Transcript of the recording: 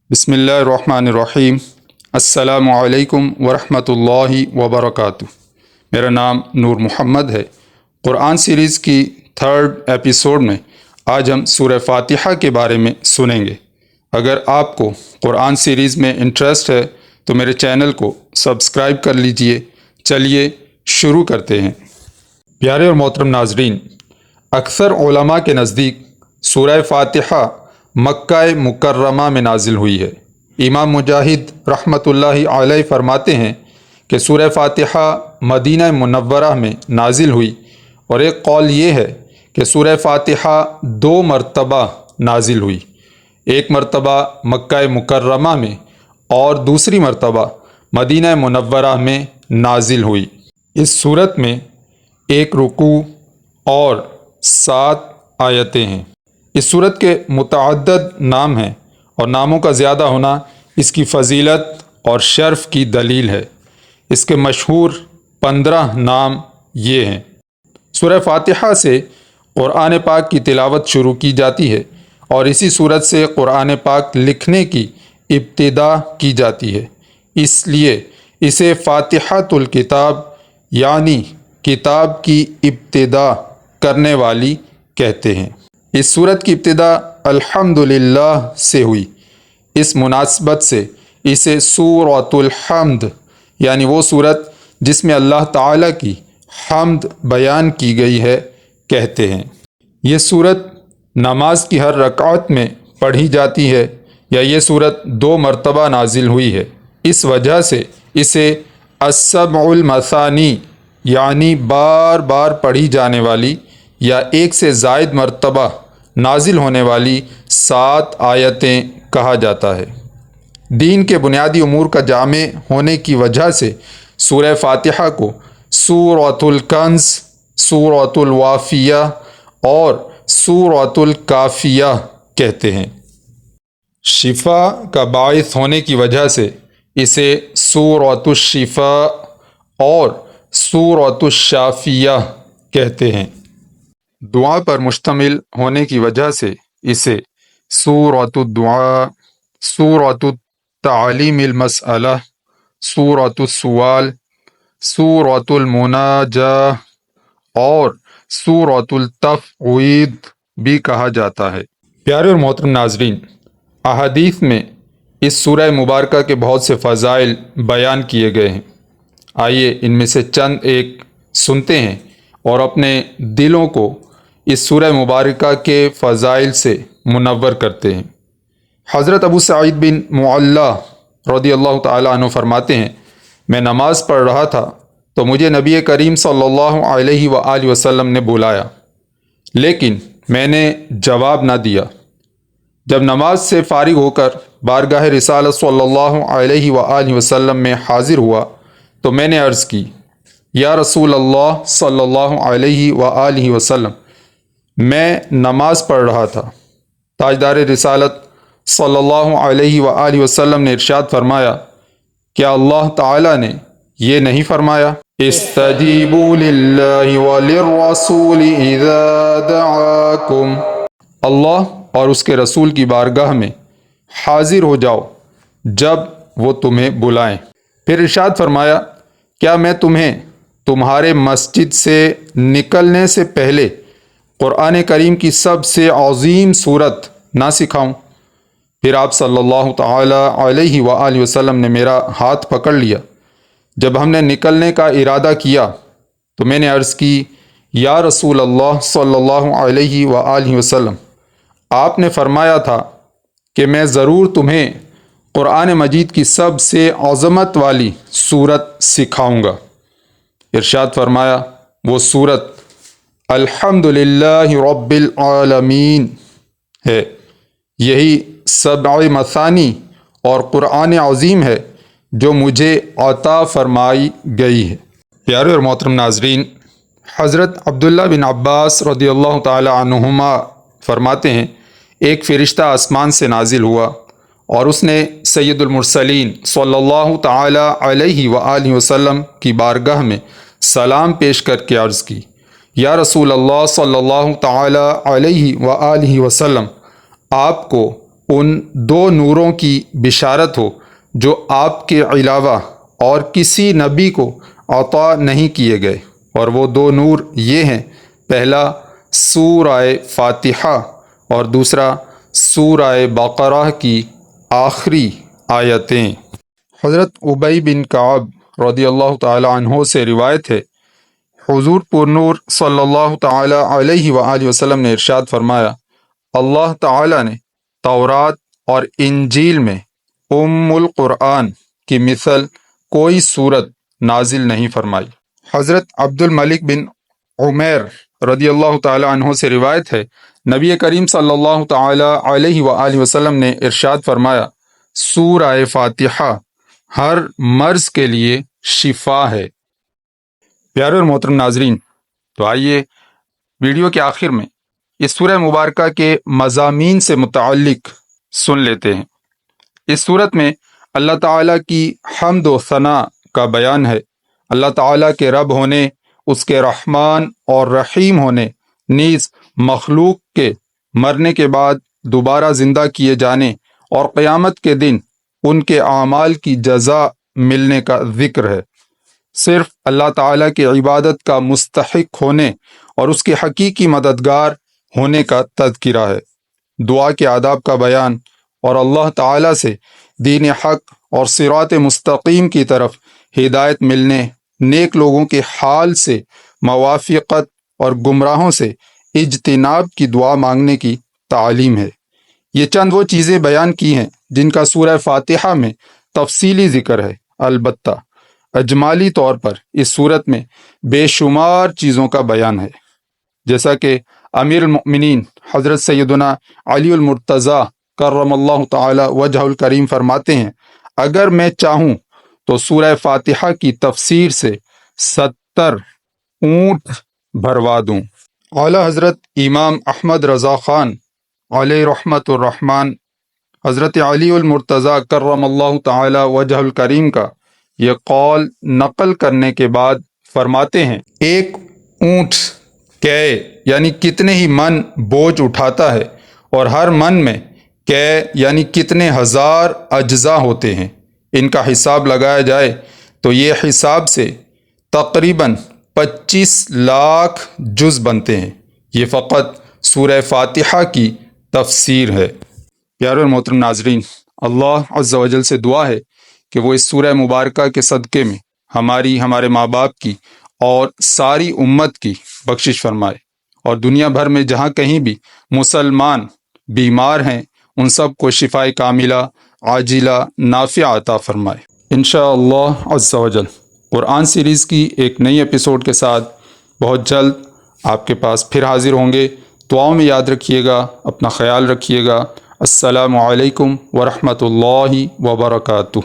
بسم اللہ الرحمن الرحیم۔ السلام علیکم ورحمۃ اللہ وبرکاتہ۔ میرا نام نور محمد ہے۔ قرآن سیریز کی 3rd ایپیسوڈ میں آج ہم سورہ فاتحہ کے بارے میں سنیں گے۔ اگر آپ کو قرآن سیریز میں انٹرسٹ ہے تو میرے چینل کو سبسکرائب کر لیجئے۔ چلیے شروع کرتے ہیں۔ پیارے اور محترم ناظرین، اکثر علماء کے نزدیک سورہ فاتحہ مکہ مکرمہ میں نازل ہوئی ہے۔ امام مجاہد رحمۃ اللہ علیہ فرماتے ہیں کہ سورہ فاتحہ مدینہ منورہ میں نازل ہوئی، اور ایک قول یہ ہے کہ سورہ فاتحہ 2 مرتبہ نازل ہوئی، ایک مرتبہ مکہ مکرمہ میں اور دوسری مرتبہ مدینہ منورہ میں نازل ہوئی۔ اس صورت میں 1 رکوع اور 7 آیتیں ہیں۔ اس صورت کے متعدد نام ہیں، اور ناموں کا زیادہ ہونا اس کی فضیلت اور شرف کی دلیل ہے۔ اس کے مشہور 15 نام یہ ہیں۔ سورہ فاتحہ سے قرآن پاک کی تلاوت شروع کی جاتی ہے، اور اسی صورت سے قرآن پاک لکھنے کی ابتدا کی جاتی ہے، اس لیے اسے فاتحۃ الکتاب یعنی کتاب کی ابتدا کرنے والی کہتے ہیں۔ اس سورت کی ابتدا الحمدللہ سے ہوئی۔ اس مناسبت سے اسے سورۃ الحمد یعنی وہ سورت جس میں اللہ تعالیٰ کی حمد بیان کی گئی ہے کہتے ہیں۔ یہ سورت نماز کی ہر رکعت میں پڑھی جاتی ہے، یا یہ سورت 2 مرتبہ نازل ہوئی ہے، اس وجہ سے اسے السبع المثانی یعنی بار بار پڑھی جانے والی یا 1 سے زائد مرتبہ نازل ہونے والی 7 آیتیں کہا جاتا ہے۔ دین کے بنیادی امور کا جامع ہونے کی وجہ سے سورہ فاتحہ کو سورۃ الکنز، سورۃ الوافیہ اور سورۃ الکافیہ کہتے ہیں۔ شفا کا باعث ہونے کی وجہ سے اسے سورۃ الشفاء اور سورۃ الشافیہ کہتے ہیں۔ دعا پر مشتمل ہونے کی وجہ سے اسے سورۃ الدعاء، سورۃ التعلیم المسئلہ، سورۃ السؤال، سورۃ المناجاہ اور سورۃ التفویض بھی کہا جاتا ہے۔ پیارے اور محترم ناظرین، احادیث میں اس سورہ مبارکہ کے بہت سے فضائل بیان کیے گئے ہیں۔ آئیے ان میں سے چند ایک سنتے ہیں اور اپنے دلوں کو اس سورہ مبارکہ کے فضائل سے منور کرتے ہیں۔ حضرت ابو سعید بن معلّہ رضی اللہ تعالیٰ عنہ فرماتے ہیں، میں نماز پڑھ رہا تھا تو مجھے نبی کریم صلی اللہ علیہ وآلہ وسلم نے بلایا، لیکن میں نے جواب نہ دیا۔ جب نماز سے فارغ ہو کر بارگاہ رسالت صلی اللہ علیہ وآلہ وسلم میں حاضر ہوا تو میں نے عرض کی، یا رسول اللہ صلی اللہ علیہ وآلہ وسلم، میں نماز پڑھ رہا تھا۔ تاجدار رسالت صلی اللہ علیہ وآلہ وسلم نے ارشاد فرمایا، کیا اللہ تعالیٰ نے یہ نہیں فرمایا، استجیبوا للہ وللرسول اذا دعاکم، اللہ اور اس کے رسول کی بارگاہ میں حاضر ہو جاؤ جب وہ تمہیں بلائیں۔ پھر ارشاد فرمایا، کیا میں تمہیں تمہارے مسجد سے نکلنے سے پہلے قرآن کریم کی سب سے عظیم سورت نہ سکھاؤں؟ پھر آپ صلی اللہ تعالی علیہ وآلہ وسلم نے میرا ہاتھ پکڑ لیا۔ جب ہم نے نکلنے کا ارادہ کیا تو میں نے عرض کی، یا رسول اللہ صلی اللہ علیہ وآلہ وسلم، آپ نے فرمایا تھا کہ میں ضرور تمہیں قرآن مجید کی سب سے عظمت والی سورت سکھاؤں گا۔ ارشاد فرمایا، وہ سورت الحمدللہ رب العالمین ہے۔ یہی سبع مثانی اور قرآن عظیم ہے جو مجھے عطا فرمائی گئی ہے۔ پیارے اور محترم ناظرین، حضرت عبداللہ بن عباس رضی اللہ تعالی عنہما فرماتے ہیں، ایک فرشتہ آسمان سے نازل ہوا اور اس نے سید المرسلین صلی اللہ تعالی علیہ وآلہ وسلم کی بارگاہ میں سلام پیش کر کے عرض کی، یا رسول اللہ صلی اللہ تعالی علیہ وآلہ وسلم، آپ کو ان دو نوروں کی بشارت ہو جو آپ کے علاوہ اور کسی نبی کو عطا نہیں کیے گئے، اور وہ دو نور یہ ہیں، پہلا سورہ فاتحہ اور دوسرا سورہ بقرہ کی آخری آیتیں۔ حضرت ابی بن کعب رضی اللہ تعالی عنہ سے روایت ہے، حضور پرنور صلی اللہ تعالی علیہ وآلہ وسلم نے ارشاد فرمایا، اللہ تعالی نے تورات اور انجیل میں القرآن کی مثل کوئی صورت نازل نہیں فرمائی۔ حضرت عبد الملک بن عمیر رضی اللہ تعالی عنہ سے روایت ہے، نبی کریم صلی اللہ تعالی علیہ وآلہ وسلم نے ارشاد فرمایا، سورہ فاتحہ ہر مرض کے لیے شفا ہے۔ پیارے اور محترم ناظرین، تو آئیے ویڈیو کے آخر میں اس سورہ مبارکہ کے مضامین سے متعلق سن لیتے ہیں۔ اس صورت میں اللہ تعالیٰ کی حمد و ثنا کا بیان ہے، اللہ تعالیٰ کے رب ہونے، اس کے رحمان اور رحیم ہونے، نیز مخلوق کے مرنے کے بعد دوبارہ زندہ کیے جانے اور قیامت کے دن ان کے اعمال کی جزا ملنے کا ذکر ہے۔ صرف اللہ تعالیٰ کی عبادت کا مستحق ہونے اور اس کے حقیقی مددگار ہونے کا تذکرہ ہے، دعا کے آداب کا بیان اور اللہ تعالیٰ سے دین حق اور صراط مستقیم کی طرف ہدایت ملنے، نیک لوگوں کے حال سے موافقت اور گمراہوں سے اجتناب کی دعا مانگنے کی تعلیم ہے۔ یہ چند وہ چیزیں بیان کی ہیں جن کا سورہ فاتحہ میں تفصیلی ذکر ہے، البتہ اجمالی طور پر اس صورت میں بے شمار چیزوں کا بیان ہے، جیسا کہ امیر المؤمنین حضرت سیدنا علی المرتضیٰ کرم اللہ تعالی وجہ الکریم فرماتے ہیں، اگر میں چاہوں تو سورہ فاتحہ کی تفسیر سے 70 اونٹ بھروا دوں۔ اعلیٰ حضرت امام احمد رضا خان علیہ رحمت الرحمن حضرت علی المرتضیٰ کرم اللہ تعالی وجہ الکریم کا یہ قول نقل کرنے کے بعد فرماتے ہیں، ایک اونٹ یعنی کتنے ہی من بوجھ اٹھاتا ہے، اور ہر من میں یعنی کتنے ہزار اجزاء ہوتے ہیں، ان کا حساب لگایا جائے تو یہ حساب سے تقریباً 25 لاکھ جز بنتے ہیں۔ یہ فقط سورہ فاتحہ کی تفسیر ہے۔ پیارے اور محترم ناظرین، اللہ عز و جل سے دعا ہے کہ وہ اس سورہ مبارکہ کے صدقے میں ہماری، ہمارے ماں باپ کی اور ساری امت کی بخشش فرمائے، اور دنیا بھر میں جہاں کہیں بھی مسلمان بیمار ہیں ان سب کو شفائے کاملہ عاجلہ نافعہ عطا فرمائے۔ انشاءاللہ عز و جل قرآن سیریز کی ایک نئی ایپیسوڈ کے ساتھ بہت جلد آپ کے پاس پھر حاضر ہوں گے۔ دعاؤں میں یاد رکھیے گا، اپنا خیال رکھیے گا۔ السلام علیکم ورحمۃ اللہ وبرکاتہ۔